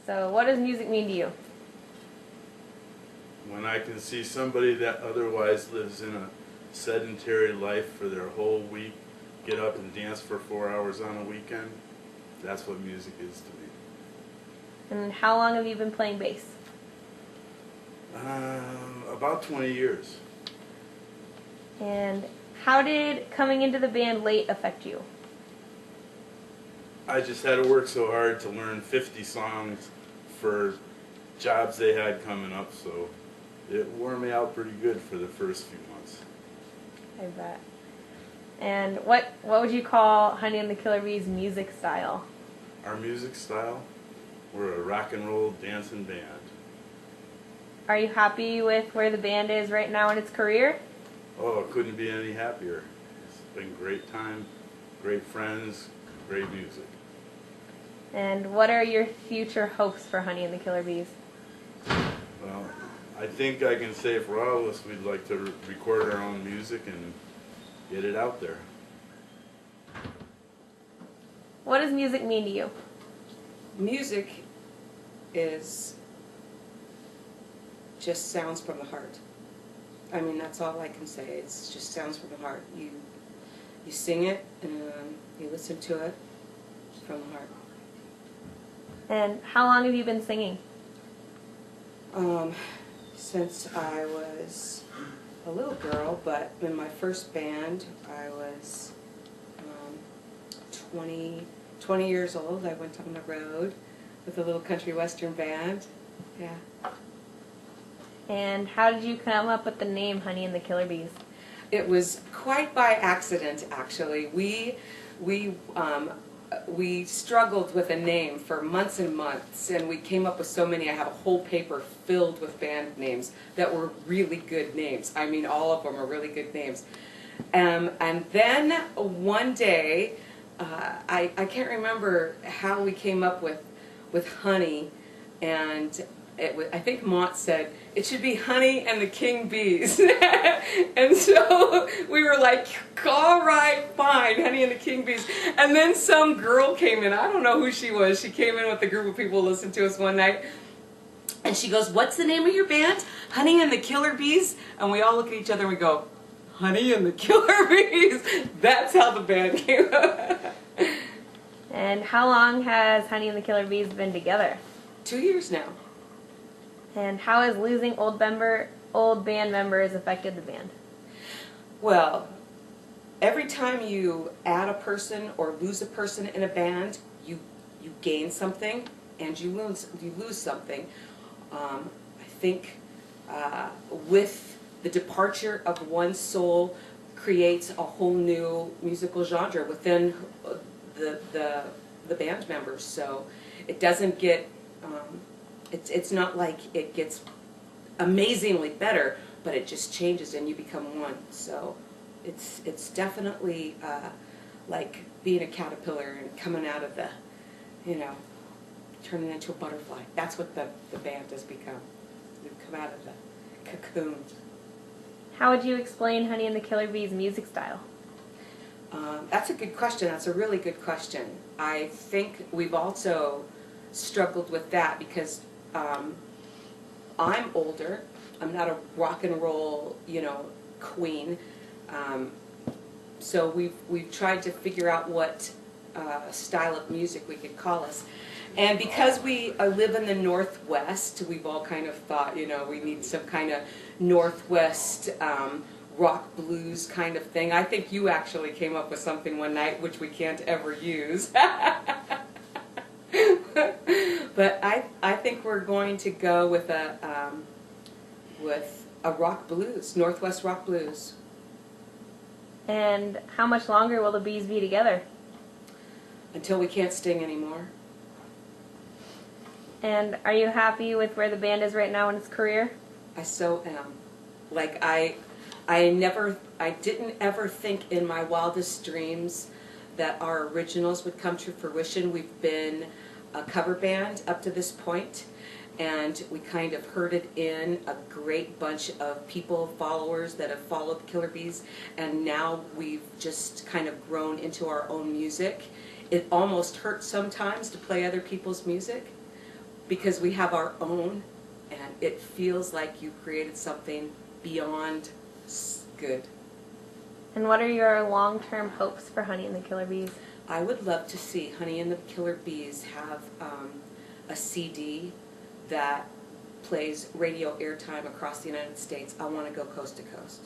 So what does music mean to you? When I can see somebody that otherwise lives in a sedentary life for their whole week get up and dance for 4 hours on a weekend, that's what music is to me. And how long have you been playing bass? About 20 years. And how did coming into the band late affect you? I just had to work so hard to learn 50 songs for jobs they had coming up, so it wore me out pretty good for the first few months. I bet. And what would you call Honey and the Killer Bees' music style? Our music style, we're a rock and roll dancing band. Are you happy with where the band is right now in its career? Oh, it couldn't be any happier. It's been a great time, great friends, great music. And what are your future hopes for Honey and the Killer Bees? Well, I think I can say for all of us, we'd like to record our own music and get it out there. What does music mean to you? Music is just sounds from the heart. I mean, that's all I can say. It's just sounds from the heart. You sing it and you listen to it from the heart. And how long have you been singing? Since I was a little girl, but in my first band, I was 20 years old. I went on the road with a little country western band. Yeah. And how did you come up with the name Honey and the Killer Bees? It was quite by accident, actually. We struggled with a name for months and months, and we came up with so many. I have a whole paper filled with band names that were really good names. I mean, all of them are really good names. And then one day, I can't remember how we came up with Honey, and I think Mont said, it should be Honey and the King Bees. And so we were like, all right, fine, Honey and the King Bees. And then some girl came in. I don't know who she was. She came in with a group of people who listened to us one night. And she goes, what's the name of your band? Honey and the Killer Bees? And we all look at each other and we go, Honey and the Killer Bees. That's how the band came up. And how long has Honey and the Killer Bees been together? 2 years now. And how has losing old band members affected the band? Well, every time you add a person or lose a person in a band, you gain something and you lose something. I think with the departure of one soul creates a whole new musical genre within the band members. So it doesn't get it's not like it gets amazingly better, but it just changes and you become one. So it's definitely like being a caterpillar and coming out of the, turning into a butterfly. That's what the band has become. We've come out of the cocoon. How would you explain Honey and the Killer Bees' music style? That's a good question. That's a really good question. I think we've also struggled with that because I'm older. I'm not a rock and roll, queen. So we've tried to figure out what style of music we could call us. And because we live in the Northwest, we've all kind of thought, we need some kind of Northwest rock blues kind of thing. I think you actually came up with something one night which we can't ever use. But I think we're going to go with a rock blues, Northwest rock blues. And how much longer will the Bees be together? Until we can't sting anymore. And are you happy with where the band is right now in its career? I so am. Like I didn't ever think in my wildest dreams that our originals would come to fruition. We've been a cover band up to this point, and we kind of herded in a great bunch of people, followers that have followed the Killer Bees, and now we've just kind of grown into our own music. It almost hurts sometimes to play other people's music, because we have our own, and it feels like you created something beyond good. And what are your long-term hopes for Honey and the Killer Bees? I would love to see Honey and the Killer Bees have a CD that plays radio airtime across the United States. I want to go coast to coast.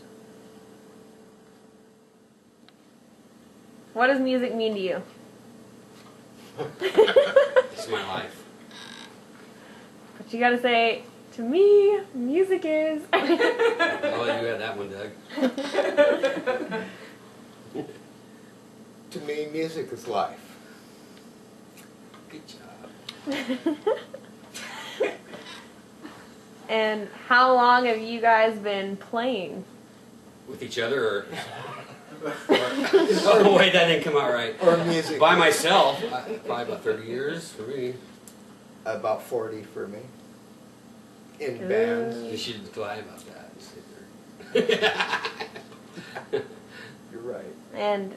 What does music mean to you? It's my life. But you gotta say, to me, music is. I'll let you have that one, Doug. To me, music is life. Good job. And how long have you guys been playing? With each other, or oh wait, that didn't come out right. Or music. By myself, probably about 30 years for me. About 40 for me. In bands. You should lie about that. You're right. And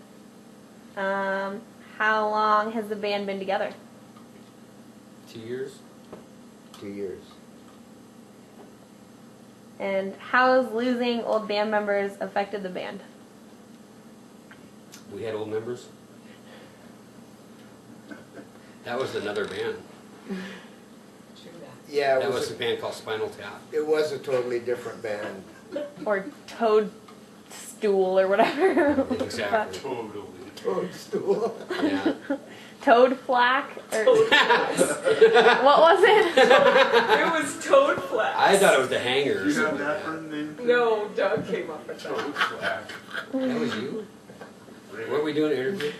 how long has the band been together? 2 years. 2 years. And how has losing old band members affected the band? We had old members. That was another band. Yeah, That was a band called Spinal Tap. it was a totally different band. Or Toadstool or whatever. Exactly. Totally. Toadstool. Yeah. Toad Flack? Or what was it? It was Toad Flack. I thought it was the Hanger Do or you have something that like for that. a name? No, Doug came up with that. Toad Flack. That was you? What are we doing an interview?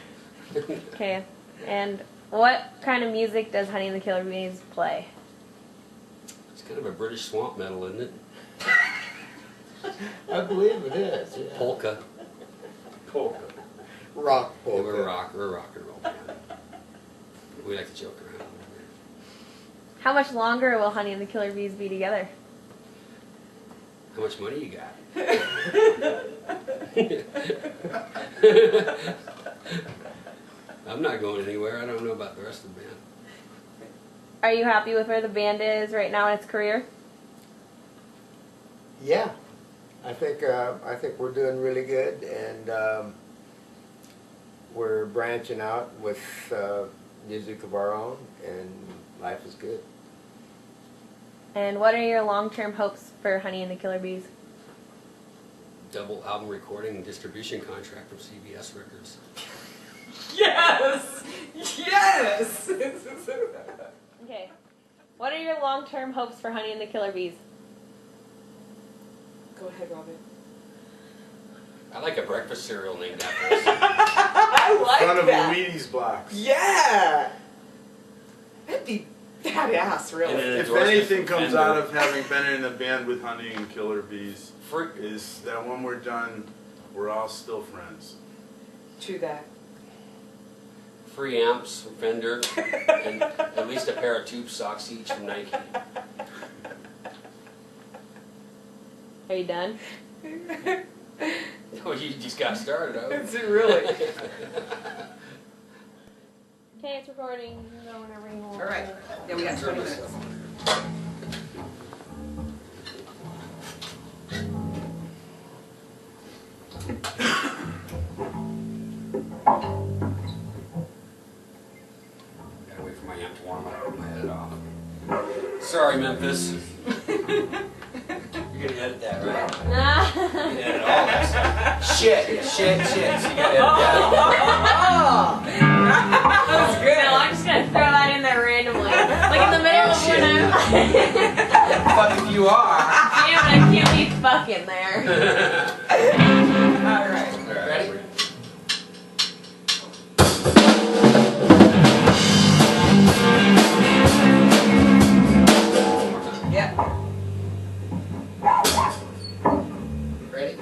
Okay. And what kind of music does Honey and the Killer Bees play? It's kind of a British swamp metal, isn't it? I believe it is. Yeah. Polka. Polka. Rock Yeah, polka. we're a rock and roll band. We like to joke around. How much longer will Honey and the Killer Bees be together? How much money you got? I'm not going anywhere. I don't know about the rest of the band. Are you happy with where the band is right now in its career? Yeah, I think we're doing really good, and we're branching out with music of our own, and life is good. And what are your long-term hopes for Honey and the Killer Bees? Double album recording and distribution contract from CBS Records. Yes! Yes! Okay. What are your long-term hopes for Honey and the Killer Bees? Go ahead, Robin. I like a breakfast cereal named after us. I like Front of a that. Wheaties box. Yeah! That'd be badass, really. And then If endorsement anything from comes Fender. out of having been in a band with Honey and Killer Bees, Free, is that when we're done, we're all still friends. True that. free amps from Fender, and at least a pair of tube socks each from Nike. Are you done? Oh, you just got started, huh? Is it really? Okay, it's recording. You can go whenever you want. All right. Yeah, we got 20 minutes. Gotta wait for my amp to warm up, put my head off. Sorry, Memphis. You're gonna edit that, right? Nah. You're gonna edit all this. Shit, so you gotta edit that. That was good. No, I'm just gonna throw that in there randomly. Like in the middle of when I'm Fuck if you are. damn, I can't be fucking there. All right. Ready? Yeah. Ready?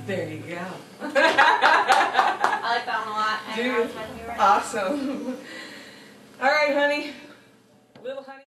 There you go. I like that one a lot. I Dude, know it's my favorite. awesome. All right, honey. Little honey.